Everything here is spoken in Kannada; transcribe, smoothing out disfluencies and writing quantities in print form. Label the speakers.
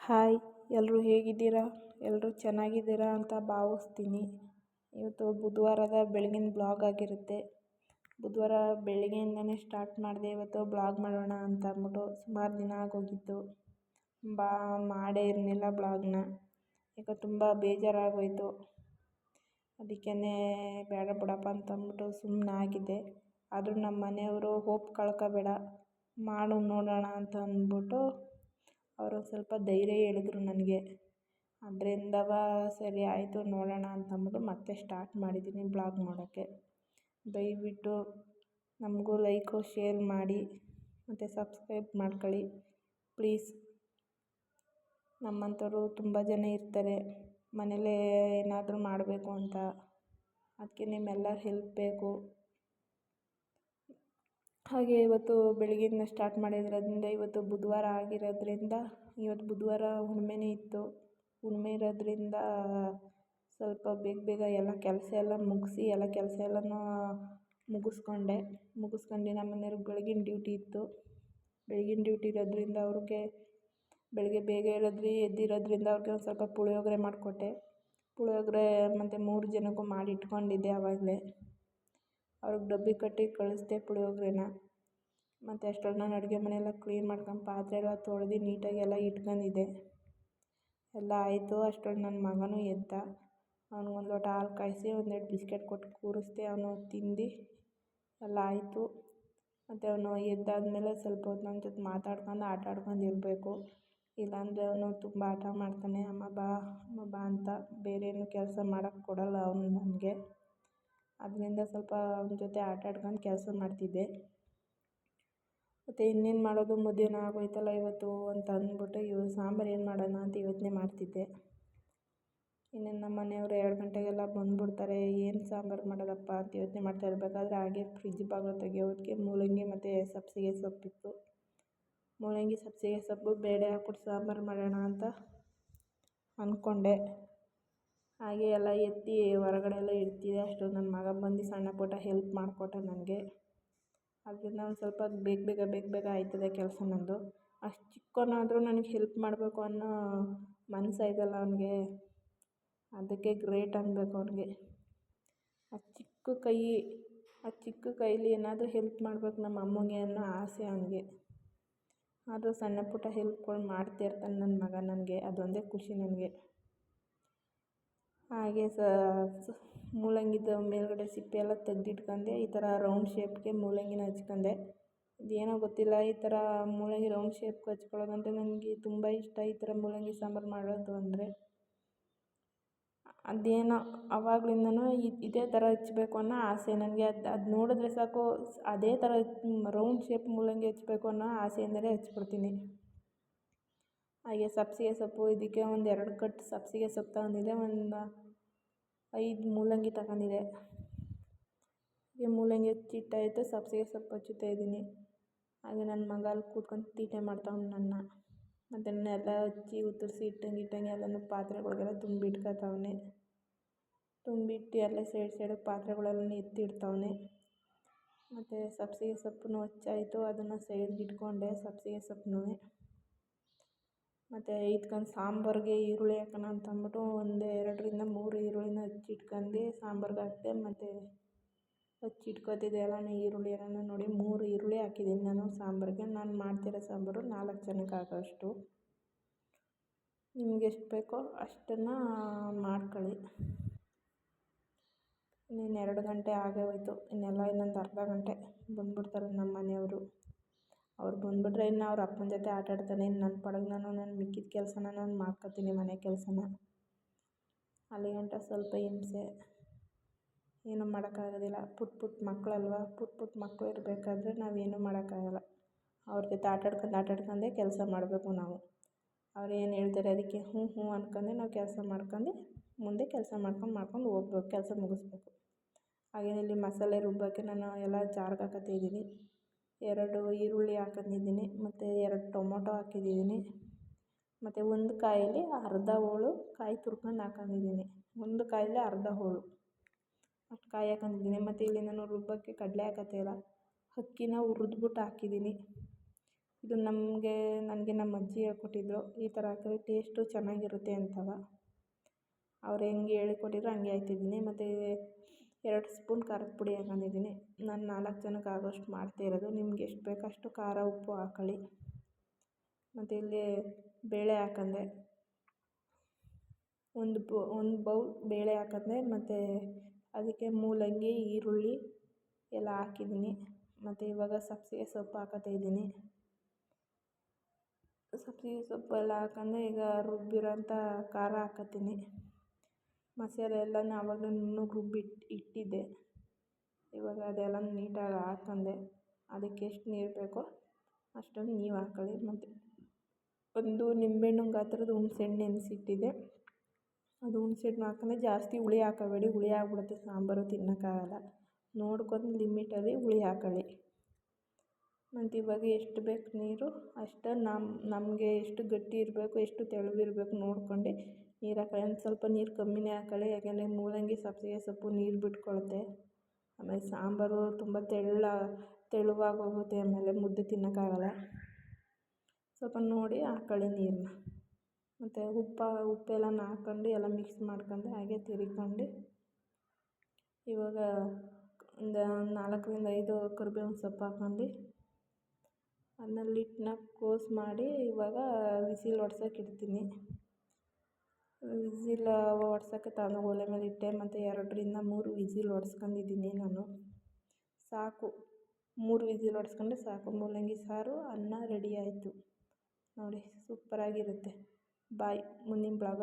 Speaker 1: ಹಾಯ್, ಎಲ್ಲರೂ ಹೇಗಿದ್ದೀರಾ? ಎಲ್ಲರೂ ಚೆನ್ನಾಗಿದ್ದೀರಾ ಅಂತ ಭಾವಿಸ್ತೀನಿ. ಇವತ್ತು ಬುಧವಾರದ ಬೆಳಗಿನ ಬ್ಲಾಗ್ ಆಗಿರುತ್ತೆ. ಬುಧವಾರ ಬೆಳಗ್ಗೆಯಿಂದನೇ ಸ್ಟಾರ್ಟ್ ಮಾಡಿದೆ. ಇವತ್ತು ಬ್ಲಾಗ್ ಮಾಡೋಣ ಅಂತ ಅಂದ್ಬಿಟ್ಟು ಸುಮಾರು ದಿನ ಆಗೋಗಿತ್ತು. ಮಾಡೇ ಇರಲಿಲ್ಲ ಬ್ಲಾಗ್ನ. ಈಗ ತುಂಬ ಬೇಜಾರಾಗೋಯಿತು. ಅದಕ್ಕೇ ಬೇಡ ಬಿಡಪ್ಪ ಅಂತ ಅಂದ್ಬಿಟ್ಟು ಸುಮ್ಮನಾಗಿದ್ದೆ. ಆದರೂ ನಮ್ಮ ಮನೆಯವರು ಹೋಪ್ ಕಳ್ಕೋಬೇಡ, ಮಾಡು ನೋಡೋಣ ಅಂತ ಅಂದ್ಬಿಟ್ಟು ಅವರು ಸ್ವಲ್ಪ ಧೈರ್ಯ ಹೇಳಿದ್ರು ನನಗೆ. ಅದರಿಂದವ ಸರಿ ಆಯಿತು ನೋಡೋಣ ಅಂತ ಅಂದ್ಬಿಟ್ಟು ಮತ್ತೆ ಸ್ಟಾರ್ಟ್ ಮಾಡಿದ್ದೀನಿ ಬ್ಲಾಗ್ ಮಾಡೋಕ್ಕೆ. ದಯವಿಟ್ಟು ನಮಗೂ ಲೈಕು ಶೇರ್ ಮಾಡಿ ಮತ್ತು ಸಬ್ಸ್ಕ್ರೈಬ್ ಮಾಡ್ಕೊಳ್ಳಿ ಪ್ಲೀಸ್. ನಮ್ಮಂಥವ್ರು ತುಂಬ ಜನ ಇರ್ತಾರೆ ಮನೇಲೇ ಏನಾದರೂ ಮಾಡಬೇಕು ಅಂತ. ಅದಕ್ಕೆ ನಿಮ್ಮೆಲ್ಲರ ಹೆಲ್ಪ್ ಬೇಕು. ಹಾಗೆ ಇವತ್ತು ಬೆಳಗ್ಗೆಯಿಂದ ಸ್ಟಾರ್ಟ್ ಮಾಡಿರೋದ್ರಿಂದ ಇವತ್ತು ಬುಧವಾರ ಆಗಿರೋದ್ರಿಂದ ಇವತ್ತು ಬುಧವಾರ ಹುಣ್ಣಿಮೆನೇ ಇತ್ತು. ಹುಣ್ಣಿಮೆ ಇರೋದ್ರಿಂದ ಸ್ವಲ್ಪ ಬೇಗ ಎಲ್ಲ ಕೆಲಸ ಎಲ್ಲ ಮುಗಿಸಿ ಎಲ್ಲ ಕೆಲಸ ಎಲ್ಲನೂ ಮುಗಿಸ್ಕೊಂಡು ನಮ್ಮ ಮನೆಯವ್ರಿಗೆ ಬೆಳಗಿನ ಡ್ಯೂಟಿ ಇತ್ತು. ಬೆಳಗಿನ ಡ್ಯೂಟಿ ಇರೋದ್ರಿಂದ ಅವ್ರಿಗೆ ಬೆಳಗ್ಗೆ ಬೇಗ ಎದ್ದಿರೋದ್ರಿಂದ ಅವ್ರಿಗೆ ಒಂದು ಸ್ವಲ್ಪ ಪುಳಿಯೋಗರೆ ಮಾಡಿಕೊಟ್ಟೆ. ಪುಳಿಯೋಗರೆ ಮತ್ತು 3 ಜನಕ್ಕೂ ಮಾಡಿ ಇಟ್ಕೊಂಡಿದ್ದೆ ಆವಾಗಲೇ. ಅವ್ರಿಗೆ ಡಬ್ಬಿ ಕಟ್ಟಿ ಕಳಿಸ್ದೆ ಪುಳಿಯೋಗರೆನ. ಮತ್ತು ಅಷ್ಟರಲ್ಲಿ ನಾನು ಅಡುಗೆ ಮನೆಯೆಲ್ಲ ಕ್ಲೀನ್ ಮಾಡ್ಕೊಂಡು ಪಾತ್ರೆ ಎಲ್ಲ ತೊಳೆದು ನೀಟಾಗಿ ಎಲ್ಲ ಇಟ್ಕೊಂಡಿದ್ದೆ. ಎಲ್ಲ ಆಯಿತು. ಅಷ್ಟರಲ್ಲಿ ನನ್ನ ಮಗನೂ ಎದ್ದ. ಅವ್ನಿಗೆ ಒಂದು ಲೋಟ ಹಾಲು ಕಾಯಿಸಿ 1-2 ಬಿಸ್ಕೆಟ್ ಕೊಟ್ಟು ಕೂರಿಸ್ದೆ. ಅವನು ತಿಂದು ಎಲ್ಲ ಆಯಿತು. ಮತ್ತು ಅವನು ಎದ್ದಾದಮೇಲೆ ಸ್ವಲ್ಪ ಹೊತ್ತು ನನ್ನ ಜೊತೆ ಮಾತಾಡ್ಕೊಂಡು ಆಟ ಆಡ್ಕೊಂಡು ಇರಬೇಕು. ಇಲ್ಲಾಂದರೆ ಅವನು ತುಂಬ ಹಠ ಮಾಡ್ತಾನೆ. ಅಮ್ಮ ಬಾ ಅಂತ. ಬೇರೆ ಏನೂ ಕೆಲಸ ಮಾಡೋಕ್ಕೆ ಕೊಡಲ್ಲ ಅವನು ನನಗೆ. ಅದರಿಂದ ಸ್ವಲ್ಪ ಅವನ ಜೊತೆ ಆಟ ಆಡ್ಕೊಂಡು ಕೆಲಸ ಮಾಡ್ತಿದ್ದೆ. ಮತ್ತು ಇನ್ನೇನು ಮಾಡೋದು, ಮಧ್ಯಾಹ್ನ ಆಗೋಯ್ತಲ್ಲ ಇವತ್ತು ಅಂತ ಅಂದ್ಬಿಟ್ಟು ಸಾಂಬಾರು ಏನು ಮಾಡೋಣ ಅಂತ ಯೋಚನೆ ಮಾಡ್ತಿದ್ದೆ. ಇನ್ನೇನು ನಮ್ಮ ಮನೆಯವರು 2 ಗಂಟೆಗೆಲ್ಲ ಬಂದುಬಿಡ್ತಾರೆ. ಏನು ಸಾಂಬಾರು ಮಾಡೋದಪ್ಪ ಅಂತ ಯೋಚನೆ ಮಾಡ್ತಾ ಇರಬೇಕಾದ್ರೆ ಹಾಗೆ ಫ್ರಿಜ್ ಬಾಗಿಲು ತೆಗೆಯೋದಕ್ಕೆ ಮೂಲಂಗಿ ಮತ್ತು ಸಬ್ಬಸಿಗೆ ಸೊಪ್ಪಿತ್ತು. ಮೂಲಂಗಿ ಸಬ್ಬಸಿಗೆ ಸೊಪ್ಪು ಬೇಳೆ ಹಾಕ್ಬಿಟ್ಟು ಸಾಂಬಾರು ಮಾಡೋಣ ಅಂತ ಅಂದ್ಕೊಂಡೆ. ಹಾಗೆ ಎಲ್ಲ ಎತ್ತಿ ಹೊರಗಡೆ ಎಲ್ಲ ಇಡ್ತಿದ್ದೆ. ಅಷ್ಟರಲ್ಲಿ ನನ್ನ ಮಗ ಬಂದು ಸಣ್ಣ ಪುಟ್ಟ ಹೆಲ್ಪ್ ಮಾಡಿಕೊಟ್ಟ ನನಗೆ. ಅದರಿಂದ ಒಂದು ಸ್ವಲ್ಪ ಬೇಗ ಆಯ್ತದೆ ಕೆಲಸ ನಂದು. ಅಷ್ಟು ಚಿಕ್ಕವನಾದರೂ ನನಗೆ ಹೆಲ್ಪ್ ಮಾಡಬೇಕು ಅನ್ನೋ ಮನಸ್ಸಾಯ್ತಲ್ಲ ಅವನಿಗೆ. ಅದಕ್ಕೆ ಗ್ರೇಟ್ ಅನ್ನಬೇಕು ಅವನಿಗೆ. ಆ ಚಿಕ್ಕ ಕೈಲಿ ಏನಾದರೂ ಹೆಲ್ಪ್ ಮಾಡಬೇಕು ನಮ್ಮ ಅಮ್ಮಗೆ ಅನ್ನೋ ಆಸೆ ಅವನಿಗೆ. ಆದರೂ ಸಣ್ಣ ಪುಟ್ಟ ಹೆಲ್ಪ್ಗಳು ಮಾಡ್ತಿರ್ತಾನೆ ನನ್ನ ಮಗ ನನಗೆ. ಅದೊಂದೇ ಖುಷಿ ನನಗೆ. ಹಾಗೆ ಮೂಲಂಗಿದು ಮೇಲ್ಗಡೆ ಸಿಪ್ಪೆ ಎಲ್ಲ ತೆಗೆದಿಟ್ಕೊಂಡೆ. ಈ ಥರ ರೌಂಡ್ ಶೇಪ್ಗೆ ಮೂಲಂಗಿನ ಹಚ್ಕೊಂಡೆ. ಇದೇನೋ ಗೊತ್ತಿಲ್ಲ, ಈ ಥರ ಮೂಲಂಗಿ ರೌಂಡ್ ಶೇಪ್ಗೆ ಹಚ್ಕೊಳ್ಳೋದಂದರೆ ನನಗೆ ತುಂಬ ಇಷ್ಟ. ಈ ಥರ ಮೂಲಂಗಿ ಸಾಂಬಾರು ಮಾಡೋದು ಅಂದರೆ ಅದೇನೋ ಆವಾಗಲಿಂದನೂ ಇದೇ ಥರ ಹಚ್ಬೇಕು ಅನ್ನೋ ಆಸೆ ನನಗೆ. ಅದು ನೋಡಿದ್ರೆ ಸಾಕು ಅದೇ ಥರ ರೌಂಡ್ ಶೇಪ್ ಮೂಲಂಗಿ ಹಚ್ಬೇಕು ಅನ್ನೋ ಆಸೆಯಿಂದಲೇ ಹಚ್ಬಿಡ್ತೀನಿ. ಹಾಗೆ ಸಬ್ಬಸಿಗೆ ಸೊಪ್ಪು, ಇದಕ್ಕೆ ಒಂದು 2 ಕಟ್ ಸಬ್ಬಸಿಗೆ ಸೊಪ್ಪು ತಗೊಂಡಿದ್ದೆ. ಒಂದು 5 ಮೂಲಂಗಿ ತಗೊಂಡಿದ್ದೆ. ಈ ಮೂಲಂಗಿ ಹಚ್ಚಿಟ್ಟಾಯಿತು. ಸಬ್ಬಸಿಗೆ ಸೊಪ್ಪು ಹಚ್ಚುತ್ತಾ ಇದ್ದೀನಿ. ಹಾಗೆ ನನ್ನ ಮಗ ಅಲ್ಲಿ ಕೂತ್ಕೊಂಡು ತೀಟೆ ಮಾಡ್ತಾವ್ನೆ ನನ್ನ. ಮತ್ತು ಎಲ್ಲ ಹಚ್ಚಿ ಉತ್ತರಿಸಿ ಇಟ್ಟಂಗೆ ಎಲ್ಲನೂ ಪಾತ್ರೆಗಳಿಗೆಲ್ಲ ತುಂಬಿಟ್ಕೊತಾವನೆ. ತುಂಬಿಟ್ಟು ಎಲ್ಲ ಸೈಡಿಗೆ ಪಾತ್ರೆಗಳೆಲ್ಲ ಎತ್ತಿಡ್ತಾವನೆ. ಮತ್ತು ಸಬ್ಬಸಿಗೆ ಸೊಪ್ಪನ್ನು ಹಚ್ಚಾಯಿತು. ಅದನ್ನು ಸೈಡ್ಗೆ ಇಟ್ಕೊಂಡೆ ಸಬ್ಬಸಿಗೆ ಸೊಪ್ಪನ್ನೂ. ಮತ್ತು ಇದ್ಕೊಂಡು ಸಾಂಬಾರಿಗೆ ಈರುಳ್ಳಿ ಹಾಕೋಣ ಅಂತ ಅಂದ್ಬಿಟ್ಟು 2-3 ಈರುಳ್ಳಿನ ಹಚ್ಚಿಟ್ಕೊಂಡು ಸಾಂಬಾರಿಗೆ ಹಾಕಿದೆ. ಮತ್ತು ಹಚ್ಚಿಟ್ಕೊತಿದ್ದೆ ಎಲ್ಲನೂ ಈರುಳ್ಳಿ ಎಲ್ಲ ನೋಡಿ 3 ಈರುಳ್ಳಿ ಹಾಕಿದ್ದೀನಿ ನಾನು ಸಾಂಬಾರಿಗೆ. ನಾನು ಮಾಡ್ತಿರೋ ಸಾಂಬಾರು 4 ಜನಕ್ಕೆ ಆಗೋಷ್ಟು. ನಿಮ್ಗೆ ಎಷ್ಟು ಬೇಕೋ ಅಷ್ಟನ್ನು ಮಾಡ್ಕೊಳ್ಳಿ. ಇನ್ನೇನು 2 ಗಂಟೆ ಆಗೇ ಹೋಯ್ತು. ಇನ್ನೊಂದು ಅರ್ಧ ಗಂಟೆ ಬಂದುಬಿಡ್ತಾರೆ ನಮ್ಮ ಮನೆಯವರು. ಅವ್ರು ಬಂದುಬಿಟ್ರೆ ಇನ್ನು ಅವ್ರ ಅಪ್ಪನ ಜೊತೆ ಆಟ ಆಡ್ತಾನೆ. ಇನ್ನು ನನ್ನ ಪಾಡಿಗೆ ನಾನು ಮಿಕ್ಕಿದ ಕೆಲಸನ ನಾನು ಮಾಡ್ಕೊತೀನಿ, ಮನೆ ಕೆಲಸನ. ಅಲ್ಲಿಗಂಟ ಸ್ವಲ್ಪ ಹಿಂಸೆ, ಏನೂ ಮಾಡೋಕ್ಕಾಗೋದಿಲ್ಲ. ಪುಟ್ಟ ಮಕ್ಕಳಲ್ವ. ಪುಟ್ಟ ಮಕ್ಕಳು ಇರಬೇಕಾದ್ರೆ ನಾವೇನೂ ಮಾಡೋಕ್ಕಾಗಲ್ಲ. ಅವ್ರ ಜೊತೆ ಆಟಾಡ್ಕೊಂಡೇ ಕೆಲಸ ಮಾಡಬೇಕು ನಾವು. ಅವ್ರು ಏನು ಹೇಳ್ತಾರೆ ಅದಕ್ಕೆ ಹ್ಞೂ ಅಂದ್ಕೊಂಡೆ ನಾವು ಕೆಲಸ ಮಾಡ್ಕೊಂಡು ಮುಂದೆ ಕೆಲಸ ಮಾಡ್ಕೊಂಡು ಹೋಗ್ಬೇಕು, ಕೆಲಸ ಮುಗಿಸ್ಬೇಕು. ಹಾಗೆ ಇಲ್ಲಿ ಮಸಾಲೆ ರುಬ್ಬೋಕ್ಕೆ ನಾನು ಎಲ್ಲ ಜಾರ್ಗೆ ಹಾಕತ್ತಿದ್ದೀನಿ. 2 ಈರುಳ್ಳಿ ಹಾಕೊಂಡಿದ್ದೀನಿ ಮತ್ತು 2 ಟೊಮೊಟೊ ಹಾಕಿದ್ದೀನಿ. ಮತ್ತು ಒಂದು ಕಾಯಲ್ಲಿ ಅರ್ಧ ಹೋಳು ಕಾಯಿ ತುರ್ಕೊಂಡು ಹಾಕೊಂಡಿದ್ದೀನಿ. ಒಂದು ಕಾಯಲ್ಲಿ ಅರ್ಧ ಹೋಳು ಅಷ್ಟು ಕಾಯಿ ಹಾಕೊಂಡಿದ್ದೀನಿ. ಮತ್ತು ಇಲ್ಲಿ ನಾನು ರುಬ್ಬೋಕ್ಕೆ ಕಡಲೆ ಹಾಕತ್ತೇ ಇಲ್ಲ, ಅಕ್ಕಿನ ಹುರಿದ್ಬಿಟ್ಟು ಹಾಕಿದ್ದೀನಿ. ಇದು ನನಗೆ ನಮ್ಮ ಅಜ್ಜಿ ಹೇಳ್ಕೊಟ್ಟಿದ್ರು, ಈ ಥರ ಹಾಕಿದ್ರೆ ಟೇಸ್ಟು ಚೆನ್ನಾಗಿರುತ್ತೆ ಅಂತವ. ಅವ್ರು ಹೆಂಗೆ ಹೇಳಿಕೊಟ್ಟಿದ್ರು ಹಂಗೆ ಹಾಕ್ತಿದ್ದೀನಿ. ಮತ್ತು 2 ಸ್ಪೂನ್ ಖಾರದ ಪುಡಿ ಹಾಕೊಂಡಿದ್ದೀನಿ. ನಾನು 4 ಜನಕ್ಕೆ ಆಗೋಷ್ಟು ಮಾಡ್ತಾಯಿರೋದು. ನಿಮ್ಗೆ ಎಷ್ಟು ಬೇಕೋ ಅಷ್ಟು ಖಾರ ಉಪ್ಪು ಹಾಕೊಳ್ಳಿ. ಮತ್ತು ಇಲ್ಲಿ ಬೇಳೆ ಹಾಕೊಂಡೆ, ಒಂದು ಬೌಲ್ ಬೇಳೆ ಹಾಕೊಂಡೆ. ಮತ್ತು ಅದಕ್ಕೆ ಮೂಲಂಗಿ, ಈರುಳ್ಳಿ ಎಲ್ಲ ಹಾಕಿದ್ದೀನಿ. ಮತ್ತು ಇವಾಗ ಸಬ್ಬಸಿಗೆ ಸೊಪ್ಪು ಹಾಕತಾಯಿದ್ದೀನಿ. ಸಬ್ಬಸಿಗೆ ಸೊಪ್ಪು ಎಲ್ಲ ಹಾಕೊಂಡೆ ಈಗ ರುಬ್ಬಿರೋಂಥ ಖಾರ ಹಾಕತ್ತೀನಿ. ಮಸಾಲೆ ಎಲ್ಲನೂ ಆವಾಗಲೇ ನುಣ್ಣಗೆ ಇಟ್ಟಿದ್ದೆ. ಇವಾಗ ಅದೆಲ್ಲ ನೀಟಾಗಿ ಹಾಕೊಂಡೆ. ಅದಕ್ಕೆ ಎಷ್ಟು ನೀರು ಬೇಕೋ ಅಷ್ಟನ್ನು ನೀವು ಹಾಕೊಳ್ಳಿ. ಮತ್ತು ಒಂದು ನಿಂಬೆಹಣ್ಣು ಗಾತ್ರದ ಹುಣಸೆಹಣ್ಣು ನೆನೆಸಿಟ್ಟಿದ್ದೆ, ಅದು ಹುಣಸೆಹಣ್ಣು ಹಾಕೊಂಡೆ. ಜಾಸ್ತಿ ಹುಳಿ ಹಾಕಬೇಡಿ, ಹುಳಿ ಆಗಿಬಿಡುತ್ತೆ ಸಾಂಬಾರು, ತಿನ್ನೋಕ್ಕಾಗಲ್ಲ. ನೋಡ್ಕೊಂಡು ಲಿಮಿಟಲ್ಲಿ ಹುಳಿ ಹಾಕೊಳ್ಳಿ. ಮತ್ತು ಇವಾಗ ಎಷ್ಟು ಬೇಕು ನೀರು ಅಷ್ಟು ನಮಗೆ ಎಷ್ಟು ಗಟ್ಟಿ ಇರಬೇಕು ಎಷ್ಟು ತೆಳುವಿರಬೇಕು ನೋಡ್ಕೊಂಡು ನೀರು ಹಾಕೊಳ್ಳಿ. ಒಂದು ಸ್ವಲ್ಪ ನೀರು ಕಮ್ಮಿನೇ ಹಾಕೊಳ್ಳಿ, ಯಾಕೆಂದರೆ ಮೂಲಂಗಿ ಸಬ್ಬಸಿಗೆ ಸೊಪ್ಪು ನೀರು ಬಿಟ್ಕೊಳುತ್ತೆ. ಆಮೇಲೆ ಸಾಂಬಾರು ತುಂಬ ತೆಳುವಾಗಿ ಹೋಗುತ್ತೆ, ಆಮೇಲೆ ಮುದ್ದೆ ತಿನ್ನೋಕ್ಕಾಗಲ್ಲ. ಸ್ವಲ್ಪ ನೋಡಿ ಹಾಕೊಳ್ಳಿ ನೀರನ್ನ. ಮತ್ತು ಉಪ್ಪೆಲ್ಲನ ಹಾಕ್ಕೊಂಡು ಎಲ್ಲ ಮಿಕ್ಸ್ ಮಾಡ್ಕೊಂಡು ಹಾಗೆ ತಿರ್ಕೊಂಡು ಇವಾಗ ಒಂದು 4-5 ಕರಿಬೇವಿನ ಸೊಪ್ಪು ಹಾಕ್ಕೊಂಡು ಅದನ್ನ ಲಿಡ್ನ ಕ್ಲೋಸ್ ಮಾಡಿ ಇವಾಗ ವಿಸಿಲ್ ಹೊಡ್ಸೋಕೆ ಇಡ್ತೀನಿ. ವಿಸಿಲ್ ಹೊಡ್ಸೋಕ್ಕೆ ತಗೊಂಡು ಒಲೆ ಮೇಲೆ ಇಟ್ಟೆ. ಮತ್ತು 2-3 ವಿಸಿಲ್ ಹೊಡ್ಸ್ಕೊಂಡಿದ್ದೀನಿ ನಾನು. ಸಾಕು, 3 ವಿಸಿಲ್ ಹೊಡ್ಸ್ಕೊಂಡ್ರೆ ಸಾಕು. ಮೂಲಂಗಿ ಸಾರು, ಅನ್ನ ರೆಡಿ ಆಯಿತು ನೋಡಿ. ಸೂಪರಾಗಿರುತ್ತೆ. ಬಾಯ್. ಮುಂದಿನ ಬ್ಲಾಗಲ್ಲಿ